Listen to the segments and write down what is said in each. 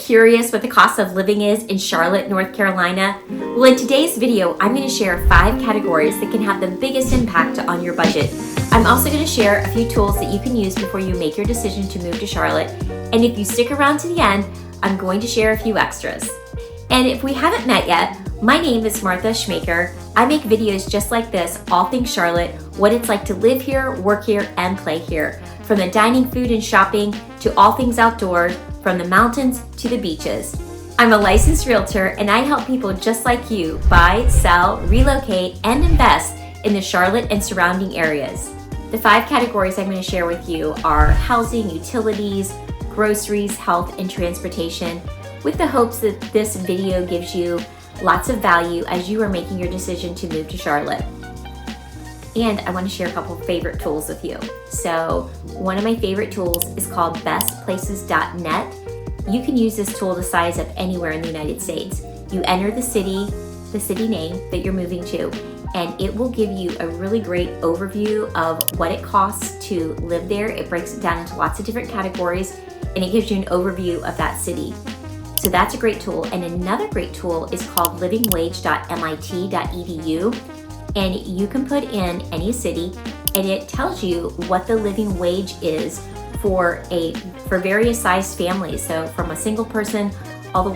curious what the cost of living is in Charlotte, North Carolina? Well, in today's video, I'm going to share 5 categories that can have the biggest impact on your budget. I'm also going to share a few tools that you can use before you make your decision to move to Charlotte. And if you stick around to the end, I'm going to share a few extras. And if we haven't met yet, my name is Martha Schmaker. I make videos just like this, all things Charlotte, what it's like to live here, work here, and play here. From the dining, food, and shopping to all things outdoors, from the mountains to the beaches. I'm a licensed realtor and I help people just like you buy, sell, relocate, and invest in the Charlotte and surrounding areas. The 5 categories I'm going to share with you are housing, utilities, groceries, health, and transportation, with the hopes that this video gives you lots of value as you are making your decision to move to Charlotte. And I want to share a couple of favorite tools with you. So one of my favorite tools is called bestplaces.net. You can use this tool to size up anywhere in the United States. You enter the city name that you're moving to, and it will give you a really great overview of what it costs to live there. It breaks it down into lots of different categories, and it gives you an overview of that city. So that's a great tool. And another great tool is called livingwage.mit.edu. And you can put in any city and it tells you what the living wage is for various sized families. So from a single person all the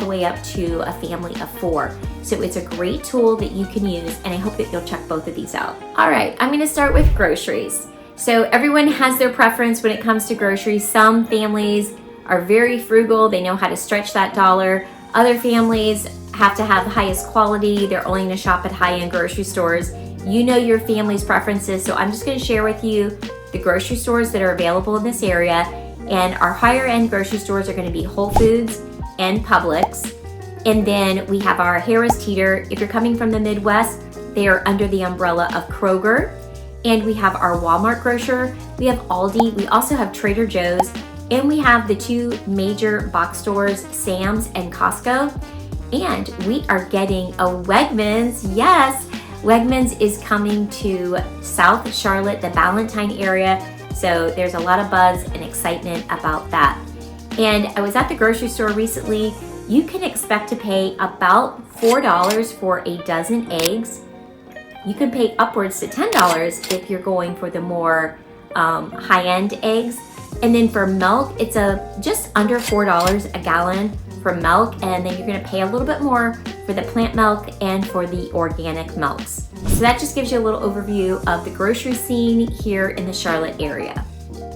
way up to a family of 4. So it's a great tool that you can use, and I hope that you'll check both of these out. All right, I'm going to start with groceries. So everyone has their preference when it comes to groceries. Some families are very frugal. They know how to stretch that dollar. Other families have to have the highest quality. They're only going to shop at high-end grocery stores. You know your family's preferences, so I'm just going to share with you the grocery stores that are available in this area. And our higher-end grocery stores are going to be Whole Foods and Publix. And then we have our Harris Teeter. If you're coming from the Midwest, they are under the umbrella of Kroger. And we have our Walmart grocer. We have Aldi. We also have Trader Joe's. And we have the 2 major box stores, Sam's and Costco. And we are getting a Wegmans. Yes, Wegmans is coming to South Charlotte, the Ballantyne area. So there's a lot of buzz and excitement about that. And I was at the grocery store recently. You can expect to pay about $4 for a dozen eggs. You can pay upwards to $10 if you're going for the more high-end eggs. And then for milk, it's just under $4 a gallon for milk, and then you're going to pay a little bit more for the plant milk and for the organic milks. So that just gives you a little overview of the grocery scene here in the Charlotte area.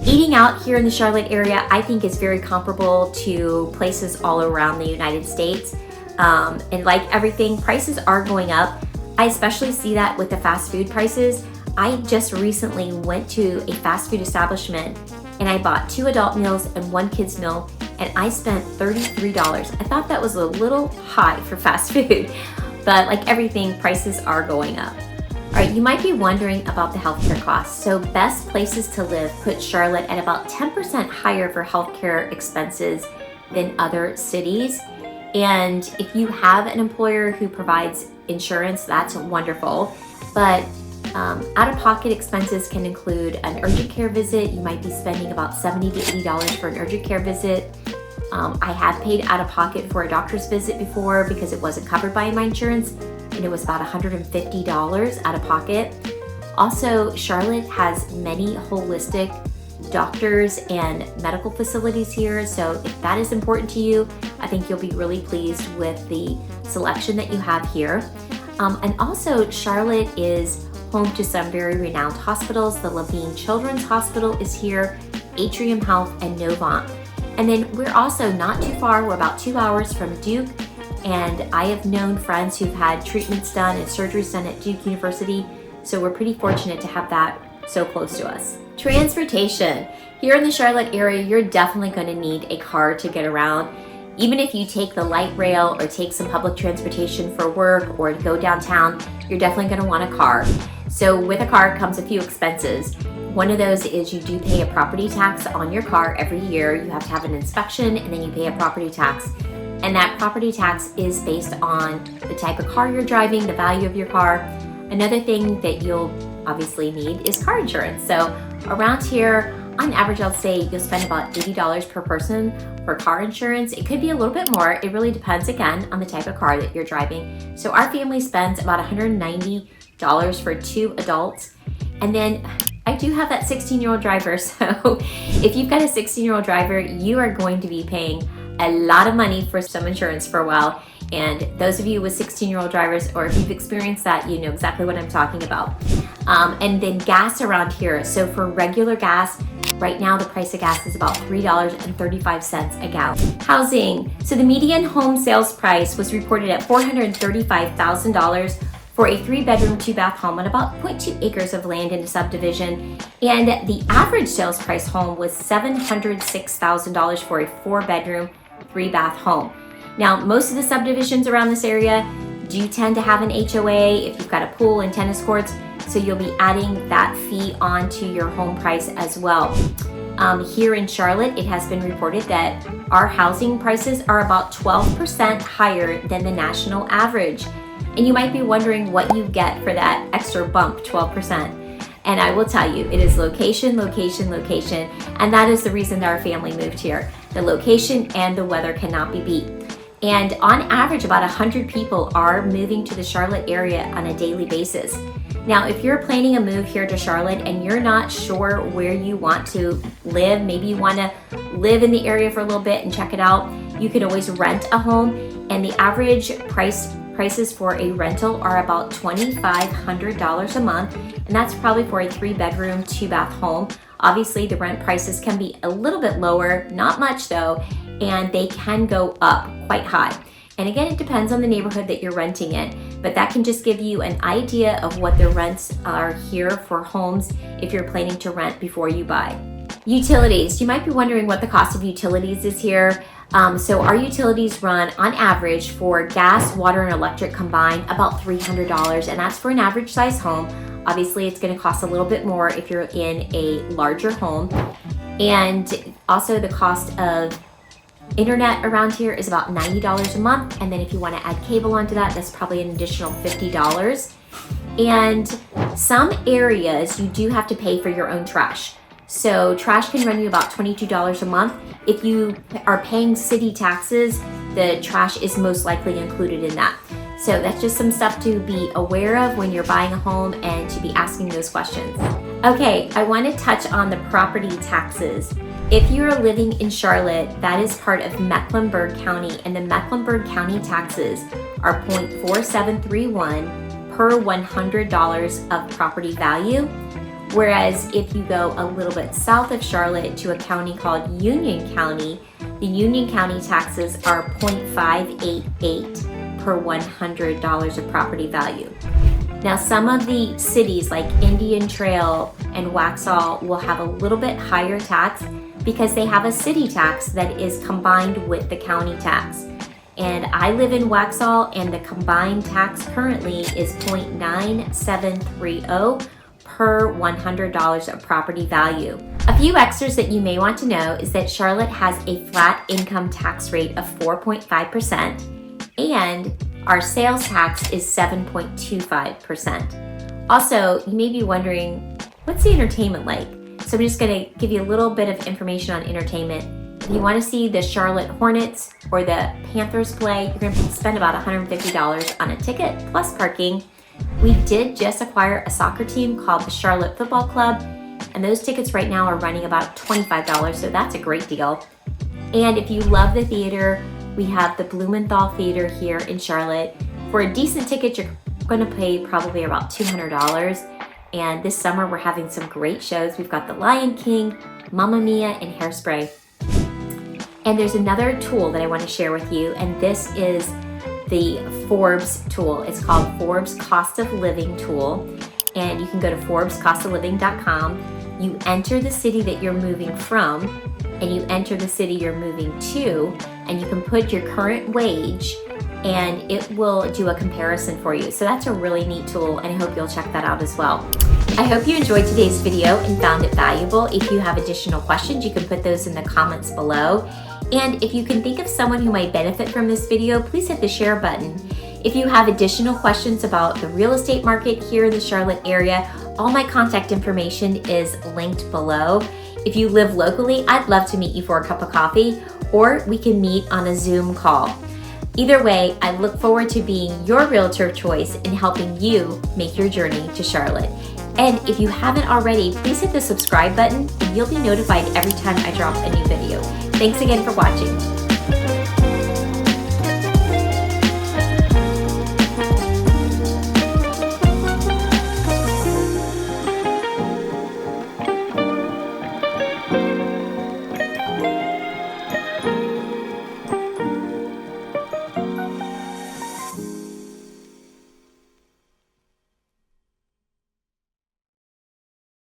Eating out here in the Charlotte area, I think, is very comparable to places all around the United States. And like everything, prices are going up. I especially see that with the fast food prices. I just recently went to a fast food establishment and I bought 2 adult meals and 1 kid's meal, and I spent $33. I thought that was a little high for fast food, but like everything, prices are going up. All right, you might be wondering about the healthcare costs. So Best Places to Live puts Charlotte at about 10% higher for healthcare expenses than other cities. And if you have an employer who provides insurance, that's wonderful. But out-of-pocket expenses can include an urgent care visit. You might be spending about $70 to $80 for an urgent care visit. I have paid out-of-pocket for a doctor's visit before because it wasn't covered by my insurance, and it was about $150 out-of-pocket. Also, Charlotte has many holistic doctors and medical facilities here, so if that is important to you, I think you'll be really pleased with the selection that you have here. And also, Charlotte is home to some very renowned hospitals. The Levine Children's Hospital is here, Atrium Health, and Novant. And then we're also not too far. We're about 2 hours from Duke, and I have known friends who've had treatments done and surgeries done at Duke University, so we're pretty fortunate to have that so close to us. Transportation. Here in the Charlotte area, you're definitely going to need a car to get around. Even if you take the light rail or take some public transportation for work or to go downtown, you're definitely going to want a car. So with a car comes a few expenses. One of those is you do pay a property tax on your car every year. You have to have an inspection and then you pay a property tax. And that property tax is based on the type of car you're driving, the value of your car. Another thing that you'll obviously need is car insurance. So around here, on average, I'll say you'll spend about $80 per person for car insurance. It could be a little bit more. It really depends, again, on the type of car that you're driving. So our family spends about $190 for 2 adults. And then I do have that 16-year-old driver. So if you've got a 16-year-old driver, you are going to be paying a lot of money for some insurance for a while. And those of you with 16-year-old drivers, or if you've experienced that, you know exactly what I'm talking about. And then gas around here. So for regular gas, right now the price of gas is about $3.35 a gallon. Housing. So the median home sales price was reported at $435,000 for a 3-bedroom, 2-bath home on about 0.2 acres of land in a subdivision. And the average sales price home was $706,000 for a 4-bedroom, 3-bath home. Now, most of the subdivisions around this area do tend to have an HOA if you've got a pool and tennis courts, so you'll be adding that fee onto your home price as well. Here in Charlotte, it has been reported that our housing prices are about 12% higher than the national average. And you might be wondering what you get for that extra bump, 12%. And I will tell you, it is location, location, location. And that is the reason that our family moved here. The location and the weather cannot be beat. And on average, about 100 people are moving to the Charlotte area on a daily basis. Now, if you're planning a move here to Charlotte and you're not sure where you want to live, maybe you want to live in the area for a little bit and check it out, you can always rent a home. And the average prices for a rental are about $2,500 a month. And that's probably for a 3-bedroom, 2-bath home. Obviously, the rent prices can be a little bit lower, not much though, and they can go up quite high. And again, it depends on the neighborhood that you're renting in, but that can just give you an idea of what the rents are here for homes if you're planning to rent before you buy. Utilities. You might be wondering what the cost of utilities is here. So our utilities run on average for gas, water, and electric combined about $300, and that's for an average size home. Obviously, it's going to cost a little bit more if you're in a larger home. And also the cost of internet around here is about $90 a month. And then if you want to add cable onto that, that's probably an additional $50. And some areas you do have to pay for your own trash. So trash can run you about $22 a month. If you are paying city taxes, the trash is most likely included in that. So that's just some stuff to be aware of when you're buying a home and to be asking those questions. Okay, I want to touch on the property taxes. If you're living in Charlotte, that is part of Mecklenburg County, and the Mecklenburg County taxes are 0.4731 per $100 of property value. Whereas if you go a little bit south of Charlotte to a county called Union County, the Union County taxes are 0.588 per $100 of property value. Now, some of the cities like Indian Trail and Waxhaw will have a little bit higher tax because they have a city tax that is combined with the county tax. And I live in Waxhaw, and the combined tax currently is 0.9730 per $100 of property value. A few extras that you may want to know is that Charlotte has a flat income tax rate of 4.5%, and our sales tax is 7.25%. Also, you may be wondering, what's the entertainment like? So I'm just gonna give you a little bit of information on entertainment. If you wanna see the Charlotte Hornets or the Panthers play, you're gonna spend about $150 on a ticket plus parking. We did just acquire a soccer team called the Charlotte Football Club, and those tickets right now are running about $25, so that's a great deal. And if you love the theater, we have the Blumenthal Theater here in Charlotte. For a decent ticket, you're gonna pay probably about $200. And this summer, we're having some great shows. We've got The Lion King, Mamma Mia, and Hairspray. And there's another tool that I wanna share with you, and this is the Forbes tool. It's called Forbes Cost of Living tool. And you can go to ForbesCostOfLiving.com. You enter the city that you're moving from, and you enter the city you're moving to, and you can put your current wage, and it will do a comparison for you. So that's a really neat tool, and I hope you'll check that out as well. I hope you enjoyed today's video and found it valuable. If you have additional questions, you can put those in the comments below. And if you can think of someone who might benefit from this video, please hit the share button. If you have additional questions about the real estate market here in the Charlotte area, all my contact information is linked below. If you live locally, I'd love to meet you for a cup of coffee, or we can meet on a Zoom call. Either way, I look forward to being your realtor of choice and helping you make your journey to Charlotte. And if you haven't already, please hit the subscribe button and you'll be notified every time I drop a new video. Thanks again for watching.